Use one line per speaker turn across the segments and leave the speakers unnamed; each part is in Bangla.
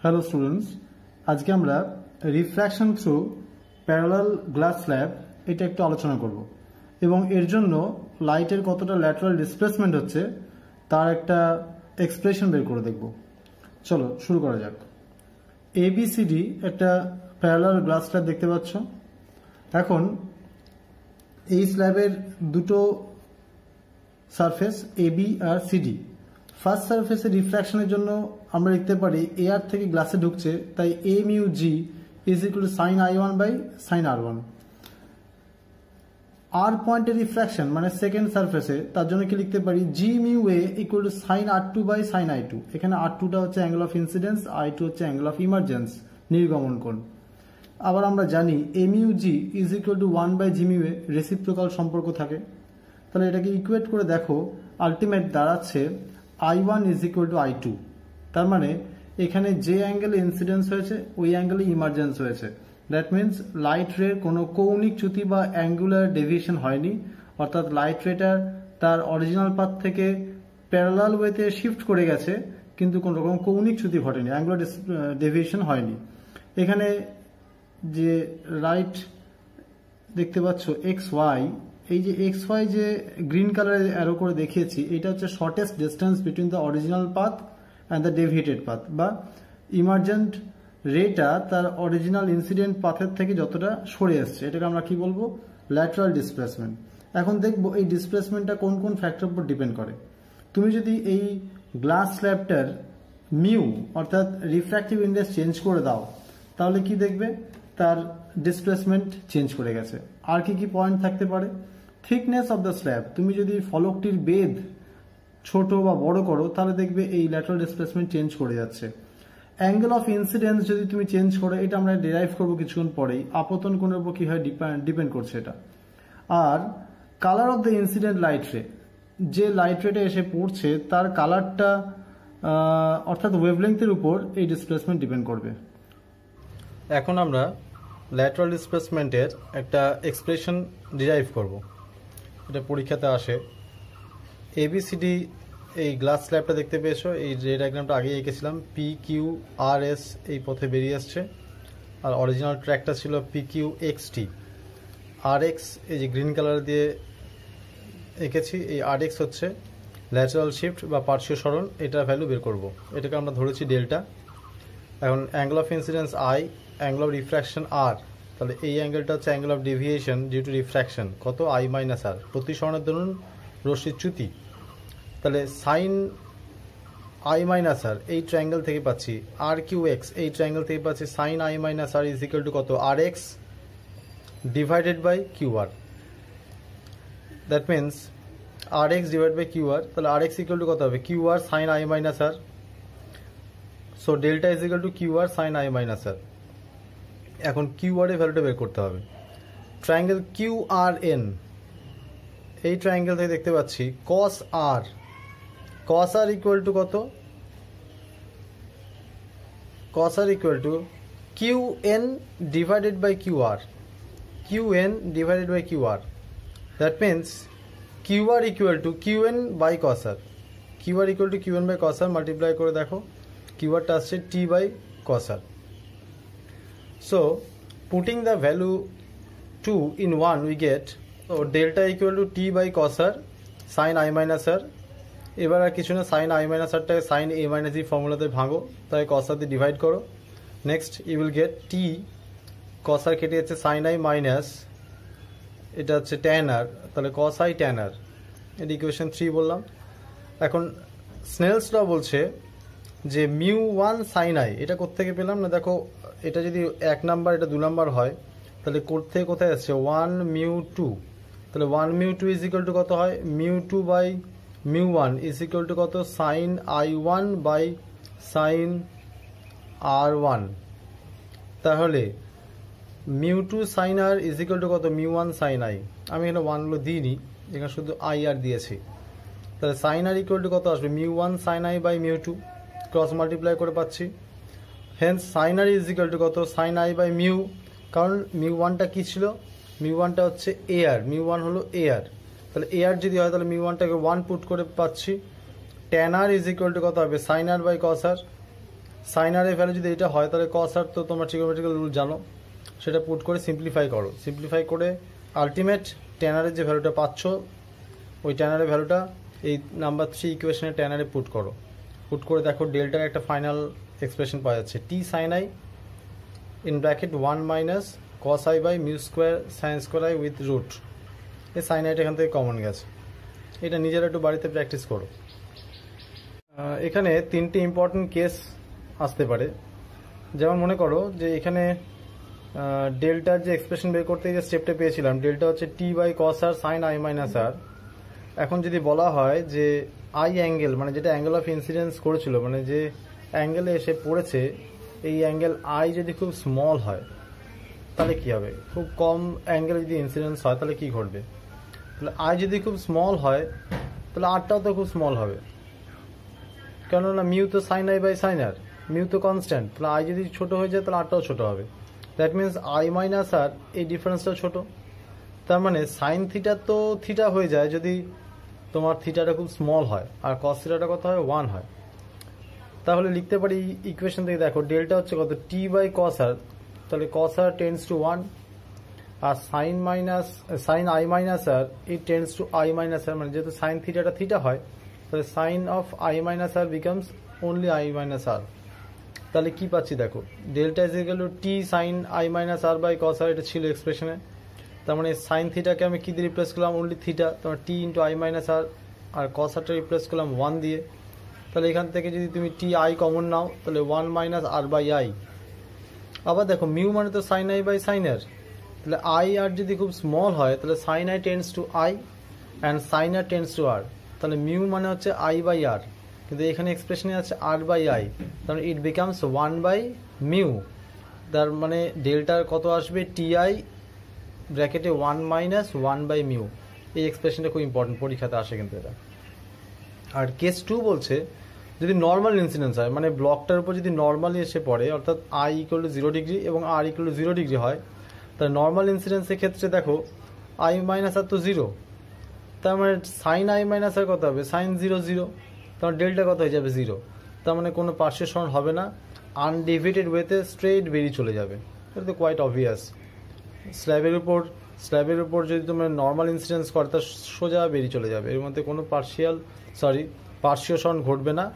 হ্যালো স্টুডেন্টস, আজকে আমরা refraction through parallel glass slab এটা একটু আলোচনা করব এবং এর জন্য লাইটের কতটা ল্যাটারাল ডিসপ্লেসমেন্ট হচ্ছে তার একটা এক্সপ্রেশন বের করে দেখব। চলো শুরু করা যাক। এবিসিডি একটা প্যারালাল গ্লাস স্ল্যাব দেখতে পাচ্ছ। এখন এই স্ল্যাবের দুটো সারফেস এবি আর সিডি। ফার্স্ট সারফেসের রিফ্র্যাকশনের জন্য আমরা লিখতে পারি এয়ার থেকে গ্লাসে ঢুকছে, তাই A mu G is equal to sine I one by sine R one. আর পয়েন্টের রিফ্র্যাকশন মানে সেকেন্ড সারফেসে, তার জন্য কি লিখতে পারি G mu A equal to sine R two by sine I two. এখানে আর টুটা হচ্ছে angle of incidence, I two হচ্ছে অ্যাঙ্গেল অফ ইমার্জেন্স, নির্গমন কোণ। আবার আমরা জানি A mu G is equal to one by G mu A, reciprocal সম্পর্ক থাকে। তাহলে এটাকে ইকুয়েট করে দেখো, আলটিমেট দাঁড়াচ্ছে I1 is equal to I2। তার মানে এখানে যে অ্যাঙ্গেলে ইনসিডেন্স হয়েছে ওই অ্যাঙ্গেলে ইমার্জেন্স হয়েছে। দ্যাট মিনস লাইট রের কোনো কৌণিক চ্যুতি বা অ্যাঙ্গুলার ডেভিয়েশন হয়নি, অর্থাৎ লাইট রেটার তার অরিজিনাল পাথ থেকে প্যারালাল ওয়েতে শিফট করে গেছে, কিন্তু কোনো রকম কৌণিক চ্যুতি ঘটেনি, অ্যাঙ্গুলার ডেভিয়েশন হয়নি। এখানে যে রাইট দেখতে পাচ্ছ এক্স ওয়াই, এই যে এক্স ওয়াই যে গ্রিন কালারে অ্যারো করে দেখিয়েছি, এটা হচ্ছে shortest distance between the original path and the deviated path, বা ইমার্জেন্ট রেটা তার অরিজিনাল ইনসিডেন্ট পাথের থেকে যতটা সরে আসছে, এটাকে আমরা কি বলবো, ল্যাটারাল ডিসপ্লেসমেন্ট। এখন দেখবো এই ডিসপ্লেসমেন্টটা কোন কোন ফ্যাক্টর উপর ডিপেন্ড করে। তুমি যদি এই গ্লাস স্ল্যাবটার মিউ অর্থাৎ রিফ্র্যাক্টিভ ইন্ডেক্স চেঞ্জ করে দাও, তাহলে কি দেখবে, তার ডিসপ্লেসমেন্ট চেঞ্জ করে গেছে। আর কি কি পয়েন্ট থাকতে পারে, থিকনেস অফ দ্য স্ল্যাব, তুমি যদি ফলকটির বেধ ছোট বা বড় করো তাহলে দেখবে এই ল্যাটারাল ডিসপ্লেসমেন্ট চেঞ্জ করে যাচ্ছে। অ্যাঙ্গেল অফ ইনসিডেন্স যদি তুমি চেঞ্জ করো, এটা আমরা ডিরাইভ করবো কিছুক্ষণ পরেই, আপতন কোণের উপর কি হয় ডিপেন্ড করছে এটা। আর colour of the incident light ray, যে লাইট রেটা এসে পড়ছে তার কালারটা অর্থাৎ ওয়েভলেংথের উপর এই ডিসপ্লেসমেন্ট ডিপেন্ড করবে। এখন আমরা ল্যাটারাল ডিসপ্লেসমেন্টের একটা এক্সপ্রেশন ডিরাইভ করব, এটা পরীক্ষাতে আসে। এবিসিডি এই গ্লাস স্ল্যাবটা দেখতে পেয়েছো, এই যে ডায়াগ্রামটা আগে এঁকেছিলাম, পি কিউ আর এস এই পথে বেরিয়ে আসছে, আর অরিজিনাল ট্র্যাকটা ছিল পি কিউ এক্স টি। আর এক্স এই যে গ্রিন কালার দিয়ে এঁকেছি, এই আর এক্স হচ্ছে ল্যাটারাল শিফট বা পার্শ্বীয় সরণ, এটার ভ্যালু বের করব। এটাকে আমরা ধরেছি ডেল্টা। এখন angle of incidence I, angle of refraction R, তাহলে এই অ্যাঙ্গেলটা হচ্ছে angle of deviation due to refraction, কত, আই মাইনাস আর, প্রতি সরণের ধরুন রশ্মির চ্যুতি। তাহলে সাইন আই মাইনাস আর এই ট্রায়াঙ্গেল থেকে পাচ্ছি, আর কিউ এক্স এই ট্রায়াঙ্গেল থেকে পাচ্ছি sine I minus R is equal to কত, R X divided by Q R. That means R X divide by Q R, তাহলে আর এক্স ইকুয়াল টু কত হবে, Q R sine I minus R. So delta is equal to Q R sine I minus R. এখন কিউ আর এর ভ্যালুটা বের করতে হবে। ট্রায়াঙ্গেল কিউ আর এন, এই ট্রায়াঙ্গেল থেকে দেখতে পাচ্ছি কস আর, কস আর ইকুয়াল টু কত, cos R equal to Q N divided by Q R, Q N divided by Q R. That means Q R equal to Q N by cos R, Q R equal to Q N by cos R, multiply করে দেখো কিউ আরটা আসছে T by cos R. So putting the value 2 in 1 we get, so delta equal to t by cos r sin I minus r। এবার আর কিছু না, sin I minus r টাকে sin a minus e ফর্মুলাতে ভাঙো, তাই cos r দিয়ে ডিভাইড করো। Next you will get t, cos r কেটে যাচ্ছে sin I মাইনাস, এটা হচ্ছে tan r, তাহলে cos I tan r, এটা ইকুয়েশন 3 বললাম। এখন স্নেলস ল বলছে যে মিউ ওয়ান সাইন আই, এটা কোত্থেকে পেলাম না, দেখো এটা যদি 1 নাম্বার এটা 2 নাম্বার হয়, তাহলে কোত্থেকে কোথায় আসছে, 1 মিউ 2, তাহলে 1 মিউ 2 ইজ ইকুয়াল টু কত হয়, mu 2 by mu 1 is equal to কত, sine I 1 by sine R 1। তাহলে mu 2 sine R is equal to কত, মিউ 1 সাইন আই। আমি এখানে 1 গুলো দিইনি, এখানে শুধু আই আর দিয়েছি। তাহলে সাইন আর ইকুয়াল টু কত আসবে, mu 1 sine I by mu 2, cross multiply করে পাচ্ছি। Hence sine R is equal to কত, সাইন আই বাই মিউ, কারণ মিউ ওয়ানটা কী ছিল, মিউ ওয়ানটা হচ্ছে এ আর, মিউ ওয়ান হলো এ আর, তাহলে এ আর যদি হয় তাহলে মিউ ওয়ানটাকে 1 পুট করে পাচ্ছি। Tan R is equal to কত হবে, sine R by cos R, sine R এর ভ্যালু যদি এটা হয় তাহলে কস আর তো তোমরা ট্রিগোনোমেট্রিক্যাল রুল জানো, সেটা পুট করে সিম্পলিফাই করো। সিম্পলিফাই করে আলটিমেট ট্যান আর এর যে ভ্যালুটা পাচ্ছ ওই ট্যান আর এর ভ্যালুটা এই নাম্বার 3 ইকুয়েশনে ট্যান আর এ পুট করো। পুট করে দেখো ডেল্টার একটা ফাইনাল এক্সপ্রেশন পাওয়া যাচ্ছে, T sine I in bracket 1 minus cos I by mu square sine square I with root. এই সাইন আইটা এখান থেকে কমন গেছে। এটা নিজেরা একটু বাড়িতে প্র্যাকটিস করো। এখানে 3টে ইম্পর্টেন্ট কেস আসতে পারে। যেমন মনে করো যে এখানে ডেল্টার যে এক্সপ্রেশন বের করতে যে স্টেপটা পেয়েছিলাম, ডেল্টা হচ্ছে T by cos R sine I minus R. এখন যদি বলা হয় যে আই অ্যাঙ্গেল, মানে যেটা অ্যাঙ্গেল অফ ইনসিডেন্স করেছিল, মানে যে অ্যাঙ্গেলে এসে পড়েছে, এই অ্যাঙ্গেল আই যদি খুব স্মল হয় তাহলে কি হবে? খুব কম অ্যাঙ্গেলে যদি ইনসিডেন্স হয় তাহলে কি ঘটবে? তাহলে আই যদি খুব স্মল হয় তাহলে আরটাও তো খুব স্মল হবে, কেননা মিউ তো sine I by sine R, mu তো কনস্ট্যান্ট। তাহলে আই যদি ছোট হয়ে যায় তাহলে আরটাও ছোট হবে। That means I minus R এই ডিফারেন্সটাও ছোট। তার মানে সাইন থিটা তো থিটা হয়ে যায় যদি তোমার থিটাটা খুব স্মল হয়, আর কস থিটাটা কত হয়? 1 হয়। তাহলে লিখতে পারি ইকুয়েশন থেকে দেখো ডেল্টা হচ্ছে কত? টি বাই কস আর, তাহলে কস আর টেন্ডস টু 1, আর sine I minus R it tends to I minus R, মানে যেহেতু সাইন থিটাটা থিটা হয় তাহলে sine of I minus R becomes only I minus R. তাহলে কি পাচ্ছি দেখো, delta is equal to T sine I minus R by cos R, এটা ছিল এক্সপ্রেশনে। তার মানে সাইন থিটাকে আমি কি দিয়ে রিপ্লেস করলাম? অনলি থিটা, তোমার টি ইন্টু আই মাইনাস আর, আর কস আরটা রিপ্লেস করলাম 1 দিয়ে। তাহলে এখান থেকে যদি তুমি টি আই কমন নাও তাহলে 1 মাইনাস আর বাই আই। আবার দেখো মিউ মানে তো sine I by sine R, তাহলে আই আর যদি খুব স্মল হয় তাহলে sine I tends to I and sine R tends to R, তাহলে মিউ মানে হচ্ছে আই বাই আর, কিন্তু এখানে এক্সপ্রেশনে আছে আর বাই আই, তাহলে ইট বিকামস 1 বাই মিউ। তার মানে ডেল্টার কত আসবে? টি আই ব্র্যাকেটে 1 মাইনাস 1 বাই মিউ। এই এক্সপ্রেশনটা খুব ইম্পর্টেন্ট, পরীক্ষাতে আসে কিন্তু এটা। আর কেস 2 বলছে যদি নর্মাল ইনসিডেন্স হয়, মানে ব্লকটার উপর যদি নর্মালি এসে পড়ে, অর্থাৎ আই ইকুয়াল টু 0 ডিগ্রি এবং আর ইকুয়াল টু 0 ডিগ্রি হয়, তাহলে নর্মাল ইনসিডেন্সের ক্ষেত্রে দেখো আই মাইনাস আর তো 0, তার মানে সাইন আই মাইনাস আর কত হবে? সাইন 0 0, তার ডেল্টা কত হয়ে যাবে? 0। তার মানে কোনো পার্শ্বিক সরণ হবে না, আনডিভিটেড ওয়েতে স্ট্রেট বেরিয়ে চলে যাবে। এটা তো কোয়াইট অবভিয়াস। স্ল্যাবের উপর যদি তোমরা নর্মাল ইনসিডেন্স করে তা সোজা বেরিয়ে চলে যাবে, এর মধ্যে কোনো পার্শ্বীয় সরণ ঘটবে না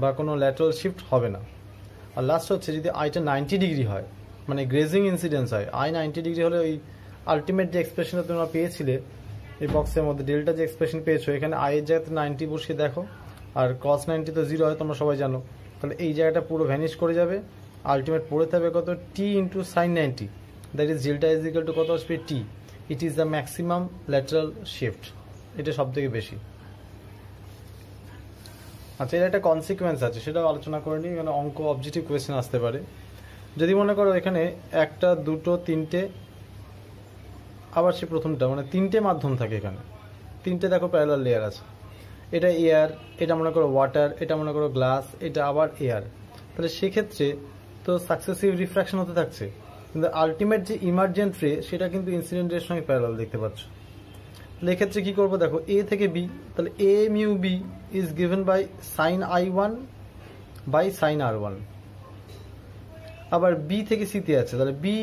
বা কোনো ল্যাটারাল শিফট হবে না। আর লাস্ট হচ্ছে যদি আইটা 90 ডিগ্রি হয়, মানে গ্রেজিং ইনসিডেন্স হয়, আই 90 ডিগ্রি হলে ওই আলটিমেট যে এক্সপ্রেশনটা তোমরা পেয়েছিলে এই বক্সের মধ্যে, ডেল্টা যে এক্সপ্রেশন পেয়েছো, এখানে আই এর জায়গাতে 90 বসিয়ে দেখো, আর cos 90 তো 0 হয় তোমরা সবাই জানো, তাহলে এই জায়গাটা পুরো ভ্যানিশ করে যাবে। আলটিমেট পড়ে থাকবে কত? T into sine 90, that is delta is equal to কত আসবে? T. It is the maximum lateral shift, এটা সব থেকে বেশি। আচ্ছা, এর একটা কনসিকুয়েন্স আছে, সেটাও আলোচনা করে নিই, এখানে অঙ্ক অবজেক্টিভ কোয়েশ্চেন আসতে পারে। যদি মনে করো এখানে 1 2 3টে, আবার সে প্রথমটা মানে 3টে মাধ্যম থাকে, এখানে 3টে দেখো প্যারালাল লেয়ার আছে, এটা এয়ার, এটা মনে করো ওয়াটার, এটা মনে করো গ্লাস, এটা আবার এয়ার। তাহলে সেক্ষেত্রে তো সাকসেসিভ রিফ্র্যাকশন হতে থাকছে, কিন্তু আলটিমেট যে ইমার্জেন্ট রে সেটা কিন্তু ইনসিডেন্ট রের সঙ্গে প্যারালাল দেখতে পাচ্ছ। তাহলে এক্ষেত্রে কি করবো দেখো, এ থেকে বি, তাহলে A mu B is given by sine i1 by sine r1। আবার বি থেকে সিতে আছে, তাহলে বি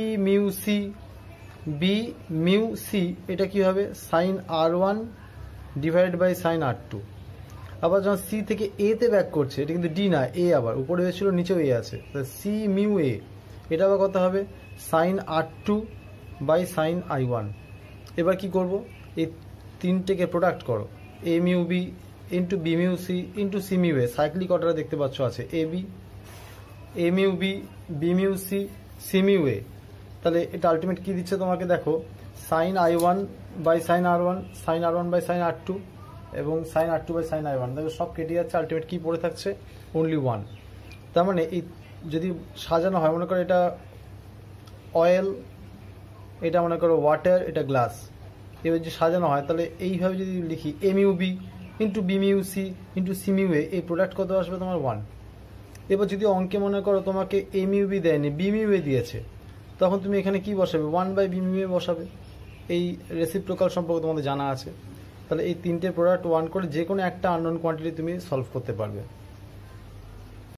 মিউ সি এটা কি হবে? Sine r1 divided by sine r2। আবার যখন সি থেকে এ তে ব্যাক করছে, এটা কিন্তু ডি না, এ, আবার উপরে হয়েছিল নিচেও এ আছে, তাহলে সি মিউ এ এটা আবার কত হবে? Sine r2 by sine i1। এবার কি করব, এই 3টেকে প্রোডাক্ট করো, A mu B into B mu C into C mu A, cyclic অর্ডারে দেখতে পাচ্ছ আছে A mu B, B mu C, C mu A. তাহলে এটা আলটিমেট কি দিচ্ছে তোমাকে দেখো, sine i1 by sine r1, sine r1 by sine r2 এবং sign r2 by sine i1। দেখো সব কেটে যাচ্ছে, আলটিমেট কি পড়ে থাকছে? অনলি 1। তার মানে এই যদি সাজানো হয়, মনে করো এটা অয়েল, এটা মনে করো ওয়াটার, এটা গ্লাস, এবার যদি সাজানো হয় তাহলে এইভাবে যদি লিখি A mu B into B mu C into C mu A, এই প্রোডাক্ট কত আসবে তোমার? 1। এবার যদি অঙ্কে মনে করো তোমাকে এ মিউ বি দেয়নি, বি মিউ এ দিয়েছে, তখন তুমি এখানে কি বসাবে? 1 বাই বি মিউ এ বসাবে। এই রেসিপ্রোকাল সম্পর্কে তোমাদের জানা আছে। তাহলে এই 3টে প্রোডাক্ট 1 করে যে কোনো একটা আননোন কোয়ান্টিটি তুমি সলভ করতে পারবে।